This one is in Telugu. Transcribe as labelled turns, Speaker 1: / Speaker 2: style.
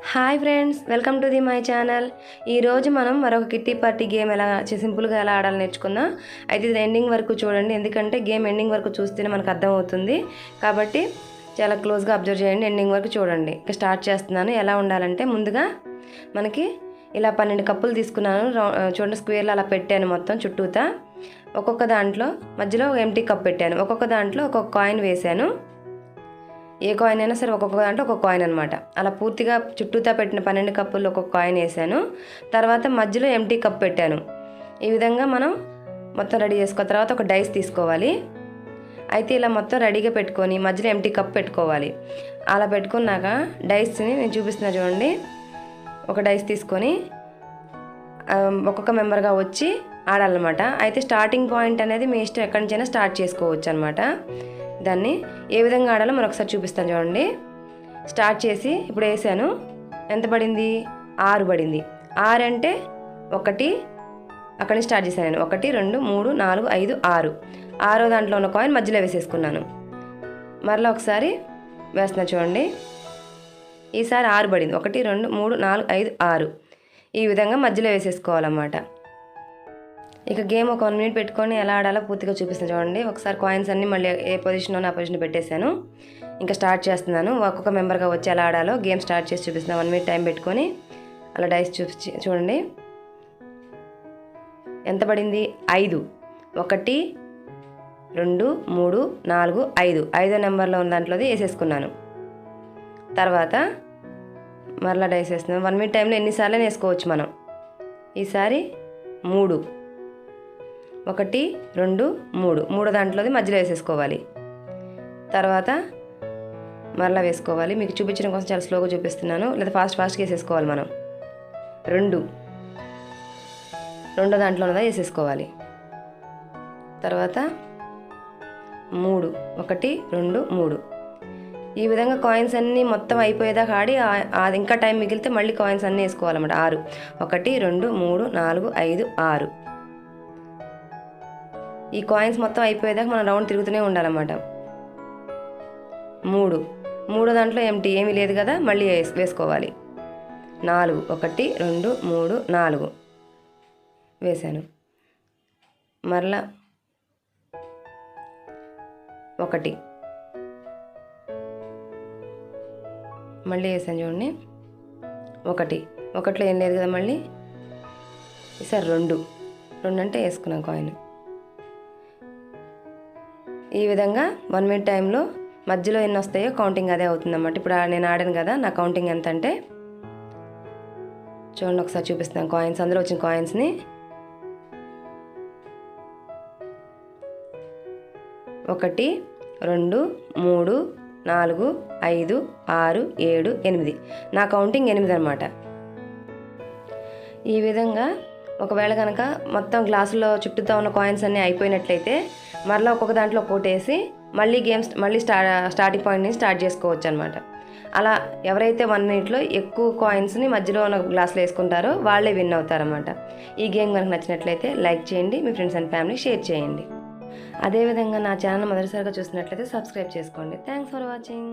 Speaker 1: Hi friends, welcome to my channel. ఈరోజు మనం మరొక కిట్టి పార్టీ గేమ్ సింపుల్గా ఎలా ఆడాలని నేర్చుకుందాం. అయితే ఇది ఎండింగ్ వరకు చూడండి, ఎందుకంటే గేమ్ ఎండింగ్ వరకు చూస్తేనే మనకు అర్థమవుతుంది. కాబట్టి చాలా క్లోజ్గా అబ్జర్వ్ చేయండి, ఎండింగ్ వరకు చూడండి. ఇక స్టార్ట్ చేస్తున్నాను. ఎలా ఉండాలంటే ముందుగా మనకి ఇలా 12 కప్పులు తీసుకున్నాను. చూడండి, స్క్వేర్లో అలా పెట్టాను మొత్తం చుట్టూతా. ఒక్కొక్క దాంట్లో మధ్యలో ఎంటీ కప్ పెట్టాను. ఒక్కొక్క దాంట్లో ఒక్కొక్క కాయిన్ వేశాను. ఏ కాయిన్ అయినా సరే ఒక్కొక్క దాంట్లో ఒక్కొక్క కాయిన్ అనమాట. అలా పూర్తిగా చుట్టూతా పెట్టిన 12 కప్పుల్లో ఒక్కొక్క కాయిన్ వేసాను. తర్వాత మధ్యలో ఎంటీ కప్ పెట్టాను. ఈ విధంగా మనం మొత్తం రెడీ చేసుకో. తర్వాత ఒక డైస్ తీసుకోవాలి. అయితే ఇలా మొత్తం రెడీగా పెట్టుకొని మధ్యలో ఎంటీ కప్ పెట్టుకోవాలి. అలా పెట్టుకున్నాక డైస్ని నేను చూపిస్తున్నా చూడండి. ఒక డైస్ తీసుకొని ఒక్కొక్క మెంబర్గా వచ్చి ఆడాలన్నమాట. అయితే స్టార్టింగ్ పాయింట్ అనేది మీ ఇష్టం, ఎక్కడి నుంచైనా స్టార్ట్ చేసుకోవచ్చు అనమాట. దాన్ని ఏ విధంగా ఆడాలో మరొకసారి చూపిస్తాను చూడండి. స్టార్ట్ చేసి ఇప్పుడు వేసాను. ఎంత పడింది? 6 పడింది. 6 అంటే 1 అక్కడి నుంచి స్టార్ట్ చేశాను నేను. 1 2 3 4 5 6. 6వ దాంట్లో ఉన్న కాయిన్ మధ్యలో వేసేసుకున్నాను. మరలా ఒకసారి వేస్తున్నా చూడండి. ఈసారి 6 పడింది. 1 2 3 4 5 6. ఈ విధంగా మధ్యలో వేసేసుకోవాలన్నమాట. ఇక గేమ్ ఒక 1 మినిట్ పెట్టుకొని ఎలా ఆడాలో పూర్తిగా చూపిస్తాను చూడండి. ఒకసారి కాయిన్స్ అన్నీ మళ్ళీ ఏ పొజిషన్లో ఆ పొజిషన్ పెట్టేశాను. ఇంకా స్టార్ట్ చేస్తున్నాను. ఒక్కొక్క మెంబర్గా వచ్చి ఎలా ఆడాలో గేమ్ స్టార్ట్ చేసి చూపిస్తున్నాను. 1 మినిట్ టైం పెట్టుకొని అలా డైస్ చూడండి. ఎంత పడింది? 5. 1 2 3 4 5. 5వ నెంబర్లో ఉన్న దాంట్లోది వేసేసుకున్నాను. తర్వాత మరలా డైస్ వేస్తున్నాను. 1 మినిట్ టైంలో ఎన్నిసార్లు వేసుకోవచ్చు మనం. ఈసారి 3. 1 2 3. 3 దాంట్లోది మధ్యలో వేసేసుకోవాలి. తర్వాత మరలా వేసుకోవాలి. మీకు చూపించడం కోసం చాలా స్లోగా చూపిస్తున్నాను, లేదా ఫాస్ట్గా వేసేసుకోవాలి మనం. 2. 2వ దాంట్లో ఉన్నదా వేసేసుకోవాలి. తర్వాత 3. 1 2 3. ఈ విధంగా కాయిన్స్ అన్నీ మొత్తం అయిపోయేదాకా ఆడి అది ఇంకా టైం మిగిలితే మళ్ళీ కాయిన్స్ అన్నీ వేసుకోవాలన్నమాట. 6. 1 2 3 4 5 6. ఈ కాయిన్స్ మొత్తం అయిపోయేదాకా మనం రౌండ్ తిరుగుతూనే ఉండాలన్నమాట. 3. 3వ దాంట్లో ఏమీ లేదు కదా, మళ్ళీ వేసుకోవాలి. 4. 1 2 3 4 వేసాను. మరలా 1 మళ్ళీ వేసాను చూడండి. 1లో ఏం లేదు కదా, మళ్ళీ ఈసారి 2 అంటే వేసుకున్నాం కాయిన్. ఈ విధంగా 1 మినిట్ టైంలో మధ్యలో ఎన్ని వస్తాయో కౌంటింగ్ అదే అవుతుందన్నమాట. ఇప్పుడు నేను ఆడాను కదా, నా కౌంటింగ్ ఎంత అంటే చూడండి, ఒకసారి చూపిస్తాను. కాయిన్స్ అందులో వచ్చిన కాయిన్స్ని 1 2 3 4 5 6 7 8. నా కౌంటింగ్ 8 అనమాట. ఈ విధంగా ఒకవేళ కనుక మొత్తం గ్లాసులో చుట్టూతో ఉన్న కాయిన్స్ అన్నీ అయిపోయినట్లయితే మరలా ఒక్కొక్క దాంట్లో వేసి మళ్ళీ స్టార్టింగ్ పాయింట్ నుంచి స్టార్ట్ చేసుకోవచ్చు అనమాట. అలా ఎవరైతే 1 మినిట్లో ఎక్కువ కాయిన్స్ని మధ్యలో ఉన్న గ్లాసులో వేసుకుంటారో వాళ్ళే విన్ అవుతారన్నమాట. ఈ గేమ్ కనుక నచ్చినట్లయితే లైక్ చేయండి, మీ ఫ్రెండ్స్ అండ్ ఫ్యామిలీ షేర్ చేయండి. అదేవిధంగా నా ఛానల్ మొదటిసారిగా చూసినట్లయితే సబ్స్క్రైబ్ చేసుకోండి. Thanks for watching.